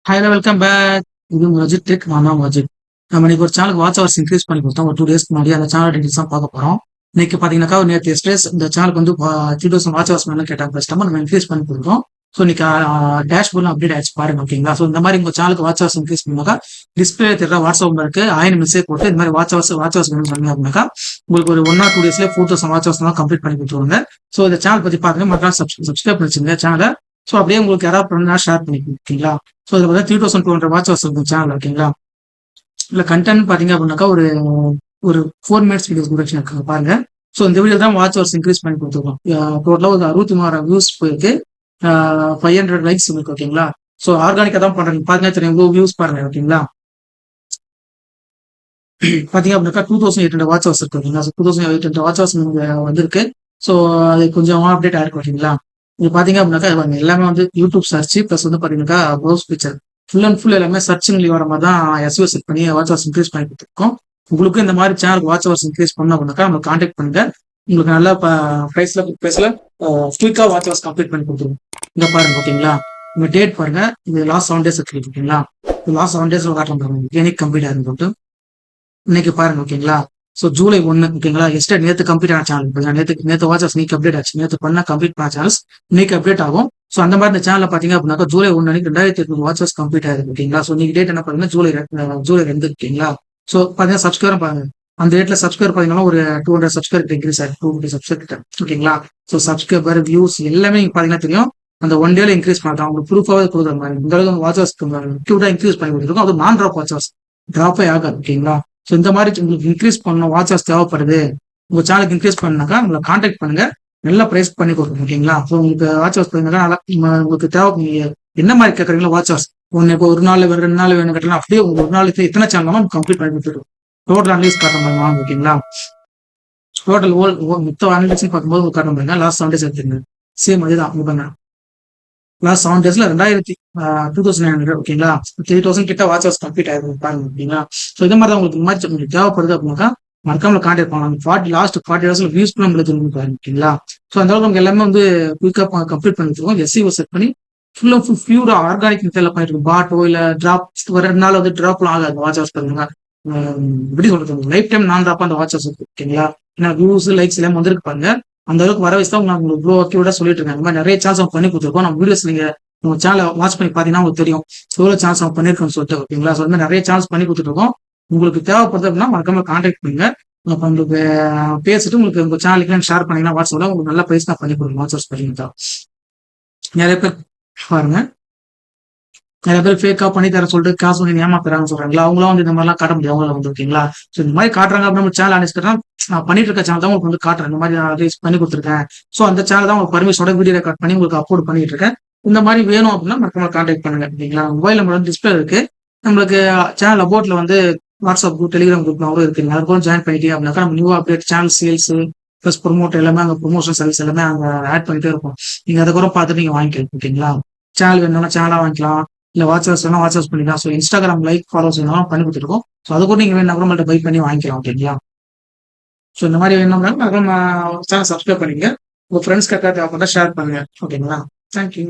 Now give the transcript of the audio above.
Hello welcome back. இது Majid tech. நான் தான் மஜித். நம்ம இன்னைக்கு ஒரு சேனலுக்கு வாட்ச் ஹவர்ஸ் இன்க்ரீஸ் பண்ணி கொடுத்தோம் ஒரு 2 டேஸ்க்கு முன்னாடி. அந்த சேனல் டீடைல்ஸ் தான் பார்க்க போறோம். இன்னைக்கு பாத்தீங்கன்னாக்கா நேற்று எஸ்டேஸ் இந்த சேனலுக்கு வந்து 3000 வாட்ச் ஹவர்ஸ் மேலே கேட்டாங்க கஸ்டமர். நம்ம இன்க்ரீஸ் பண்ணி கொடுத்தோம். ஸோ இன்னைக்கு டேஷ்போர்ட்ல அப்டேட் ஆயிடுச்சு பாருங்க, ஓகேங்களா? ஸோ இந்த மாதிரி உங்க சேனலுக்கு வாட்ச் ஹவர்ஸ் இன்க்ரீஸ் பண்ணாக்கா டிஸ்பிளே தெரியற வாட்ஸ்அப் நம்பருக்கு ஆயிரம் மெசேஜ் போட்டு இந்த மாதிரி வாட்ச் ஹவர்ஸ் வேணும் சொன்னீங்க அப்படின்னாக்கா உங்களுக்கு ஒரு 1 or 2 டேஸ்ல 4000 வாட்ச் ஹவர்ஸ் தான் கம்ப்ளீட் பண்ணி கொடுத்துருவாங்க. ஸோ இந்த சேனல் பத்தி பாருங்க, மற்ற சப்ஸ்கிரைப் பண்ணிச்சுங்க சேனலை. ஸோ அப்படியே உங்களுக்கு யாராவது பண்ணா ஷேர் பண்ணிக்கோங்களா? ஸோ இதில் பார்த்தா 3200 வாட்ச் ஹவர்ஸ் இருக்கும் சேனல், ஓகேங்களா? இல்லை கண்டென்ட் பார்த்தீங்க அப்படின்னாக்கா ஒரு ஒரு 4 minutes வீடியோஸ் கூட இருக்காங்க பாருங்க. ஸோ இந்த வீடியோ தான் வாட்ச் ஹவர்ஸ் இன்க்ரீஸ் பண்ணி கொடுத்துருக்கோம். டோட்டலாக ஒரு 63,000 வியூஸ் போயிருக்கு. 500 லைக்ஸ் இருக்கு, ஓகேங்களா? ஸோ ஆர்கானிக்காக தான் பண்றாங்க. பாருங்க தெரியும், இவ்வளோ வியூஸ் பாருங்க, ஓகேங்களா? பார்த்தீங்க அப்படின்னாக்கா 2800 வாட்ச் ஹவர்ஸ் இருக்கு, ஓகேங்களா? ஸோ 2800 வாட்ச் ஹவர்ஸ் வந்திருக்கு. ஸோ அது கொஞ்சம் அப்டேட் ஆயிருக்கு, ஓகேங்களா? இது பாத்தீங்க அப்படின்னாக்கா எல்லாமே வந்து யூடியூப் சர்ச் பிளஸ் வந்து பாத்தீங்கன்னாக்கா browse picture full and full எல்லாமே சர்ச்சிங் வர மாதிரி தான் எஸ்ஓ செட் பண்ணி வாட்ச் ஹவர்ஸ் இன்க்ரீஸ் பண்ணி கொடுத்துருக்கோம். உங்களுக்கு இந்த மாதிரி சேனல் வாட்ச் ஹவர்ஸ் இன்க்ரீஸ் பண்ண அப்படின்னாக்கா நம்ம கான்டாக்ட் பண்ணுங்க. உங்களுக்கு நல்ல பிரைஸ்ல குயிக்கா வாட்ச் ஹவர்ஸ் கம்ப்ளீட் பண்ணி கொடுத்துருவோம். இங்க பாருங்க, ஓகேங்களா? உங்க டேட் பாருங்க. இது லாஸ்ட் 7 days இருக்கு, ஓகேங்களா? லாஸ்ட் 7 days காட்டுறோம் பாருங்க, எனக்கு கம்ப்ளீட் ஆயிருந்து இன்னைக்கு பாருங்க, ஓகேங்களா? ஸோ ஜூலை 1, ஓகேங்களா? நேற்று கம்ப்ளீட் ஆன சேனல் நேற்று வாட்சஸ் நீக்கு அப்டேட் ஆச்சு. நேற்று பண்ண கம்ப்ளீட் பண்ண சேனல்ஸ் இன்னைக்கு அப்டேட் ஆகும். ஸோ அந்த மாதிரி இந்த சேனல் பாத்தீங்க அப்படின்னாக்கா ஜூலை 1 அன்னைக்கு 2800 வாட்சஸ் கம்ப்ளீட் ஆயிருக்கு, ஓகேங்களா? ஸோ நீங்க டேட் என்ன பாத்தீங்கன்னா ஜூலை 2, ஓகேங்களா? ஸோ பாத்தீங்கன்னா சப்ஸ்கிரைபர் பாருங்க. அந்த டேட்ல சப்ஸ்கிரைபர் பாத்தீங்கன்னா ஒரு 200 சப்ஸ்கிரைபர் இன்க்ரீஸ் ஆயிருக்கு, 250 சப்ஸ்கிரைபர், ஓகேங்களா? ஸோ சப்ஸ்கிரைபர் வியூஸ் எல்லாமே நீங்க பாத்தீங்கன்னா தெரியும். அந்த 1 டேல இன்க்ரீஸ் பண்ணலாம். உங்களுக்கு ப்ரூஃபாவே கொடுக்குற மாதிரி இந்த அளவுக்கு வாட்சஸ் கியூட்டா இன்க்ரீஸ் பண்ணி கொடுத்துருக்கோம். அது நான் ட்ராப் வாட்சஸ் ட்ராப்பே ஆகாது, ஓகேங்களா? ஸோ இந்த மாதிரி உங்களுக்கு இன்க்ரீஸ் பண்ணணும், வாட்ச் ஹவர்ஸ் தேவைப்படுது, உங்க சேனலுக்கு இன்க்ரீஸ் பண்ணாக்கா உங்களை கான்டாக்ட் பண்ணுங்க. நல்ல பிரைஸ் பண்ணி கொடுக்கணும், ஓகேங்களா? ஸோ உங்களுக்கு வாட்ச் ஹவர்ஸ் பண்ணீங்கன்னா உங்களுக்கு தேவை. நீங்க என்ன மாதிரி கேட்குறீங்களோ வாட்ச் ஹவர்ஸ் ஒன்று இப்போ ஒரு நாள் 2 நாள் வேணும் கேட்டலாம். அப்படியே உங்க ஒரு நாளுக்கு எத்தனை சேனல் கம்ப்ளீட் பண்ணி கொடுத்துருவோம். டோட்டல் அனலிஸ் காட்டுற மாதிரி வாங்க, ஓகேங்களா? டோட்டல் மொத்த அனலிஸ் பார்க்கும்போது உங்களுக்கு காட்டுற மாதிரி லாஸ்ட் 7 days எடுத்துங்க. சேம் அதுதான் உங்க பண்ண லாஸ்ட் 7 daysல 2900, ஓகேங்களா? 3000 கிட்ட வாட்ச் ஹவர்ஸ் கம்ப்ளீட் ஆயிருக்கு பாருங்க, ஓகேங்களா? ஸோ இந்த மாதிரி தான் உங்களுக்கு தேவைப்படுது அப்படின்னாக்கா மறக்காம கான்டாக்ட் பண்ணலாம். லாஸ்ட் 40 daysல வியூஸ் பண்ண முடியாது பாருங்க, ஓகேங்களா? ஸோ அந்த அளவுக்கு நமக்கு எல்லாமே வந்து குயிக்கா கம்ப்ளீட் பண்ணிருக்கோம். எஸ்சிஓ செட் பண்ணி ஃபுல் அண்ட் ஃபுல் பியூரா ஆர்கானிக் மெத்தட்ல பண்ணிட்டு இருக்கோம். பாட்டோ இல்ல டிராப் ஒரு 2 நாள் வந்து டிராப்லாம் ஆகாது வாட்ச் ஹவர்ஸ் பாருங்க. எப்படி சொல்றது, லைஃப் டைம் நான் டிராப் அந்த வாட்ச் ஹவர்ஸ் இருக்கு, ஓகேங்களா? ஏன்னா வியூஸ் லைக்ஸ் எல்லாம் வந்திருக்கு பாருங்க. அந்த அளவுக்கு வர வச்சு தான் உங்களுக்கு இவ்வளோ அக்யூரேட்டா சொல்லிட்டு இருக்காங்க. இந்த மாதிரி நிறைய சேனல்ஸ் அவங்க பண்ணி கொடுத்துருக்கோம். நம்ம வீடியோஸ் நீங்க உங்க சேனலை வாட்ச் பண்ணி பாத்தீங்கன்னா உங்களுக்கு தெரியும் எவ்வளவு சேனல்ஸ் அவங்க பண்ணிருக்கோம்னு சொல்லிட்டு, ஓகேங்களா? ஸோ வந்து நிறைய சேனல்ஸ் பண்ணி கொடுத்துருக்கோம். உங்களுக்கு தேவைப்படுது அப்படின்னா மறக்காம கான்டாக்ட் பண்ணுங்க. உங்களுக்கு பேசிட்டு உங்களுக்கு உங்க சேனலுக்கு ஷேர் பண்ணீங்கன்னா வாட்ஸ்அப்ல உங்களுக்கு நல்ல பிரைஸ் நான் பண்ணி கொடுக்கணும். வாட்ஸ்அப் பண்ணீங்கன்னா நிறைய பேர் பாருங்க, நிறைய பேர் ஃபேக்கா பண்ணி தர சொல்லிட்டு காசு வந்து ஏமாத்துறாங்கன்னு சொல்றாங்களா? அவங்களாம் வந்து இந்த மாதிரிலாம் காட்ட முடியும் அவங்கள வந்து, ஓகேங்களா? ஸோ இந்த மாதிரி காட்டுறாங்க அப்படின்னு நம்ம சேனல் அனுப்பிச்சுட்டா நான் பண்ணிட்டு இருக்க சேனல் தான் உங்களுக்கு வந்து காட்டுறேன். இந்த மாதிரி நான் ரீச் பண்ணி கொடுத்துருக்கேன். ஸோ அந்த சேனல் தான் உங்களுக்கு பர்மிஷனோட வீடியோ ரெக்கார்ட் பண்ணி உங்களுக்கு அப்லோட் பண்ணிட்டு இருக்கேன். இந்த மாதிரி வேணும் அப்படின்னா மறக்காம கான்டாக்ட் பண்ணுங்க, ஓகேங்களா? மொபைல் நம்பர் வந்து டிஸ்பிளே இருக்கு. நம்மளுக்கு சேனல் அபோட்ல வந்து வாட்ஸ்அப் குரூப், டெலிகிராம் குரூப் கூட இருக்குங்க. அது கூட ஜாயின் பண்ணிட்டீங்க அப்படின்னாக்கா நம்ம new update channel sales plus promote எல்லாமே அங்கே ப்ரொமோஷன் சர்வீஸ் எல்லாமே அங்கே ஆட் பண்ணிட்டே இருக்கும். நீங்க அதை கூட பார்த்துட்டு நீங்க வாங்கிக்கலாம், ஓகேங்களா? சேனல் வேணும்னா சேனலா வாங்கிக்கலாம். இல்ல வாட்ச் ஹவர்ஸ் வேணா வாட்ச் ஹவர்ஸ் பண்ணிக்கலாம். ஸோ இன்ஸ்டாகிராம் லைக் ஃபாலோஸ் வேணாலும் பண்ணி கொடுத்துருக்கோம். ஸோ அது கூட நீங்க வேணும் நம்மள்ட்ட பை பண்ணி வாங்கிக்கலாம், ஓகேங்களா? ஸோ இந்த மாதிரி வேணும்னா நம்ம சேனல் சப்ஸ்கிரைப் பண்ணிங்க. உங்க ஃப்ரெண்ட்ஸ் கரெக்டாக தேவைப்பட்டா ஷேர் பண்ணுங்க, ஓகேங்களா? தேங்க்யூ.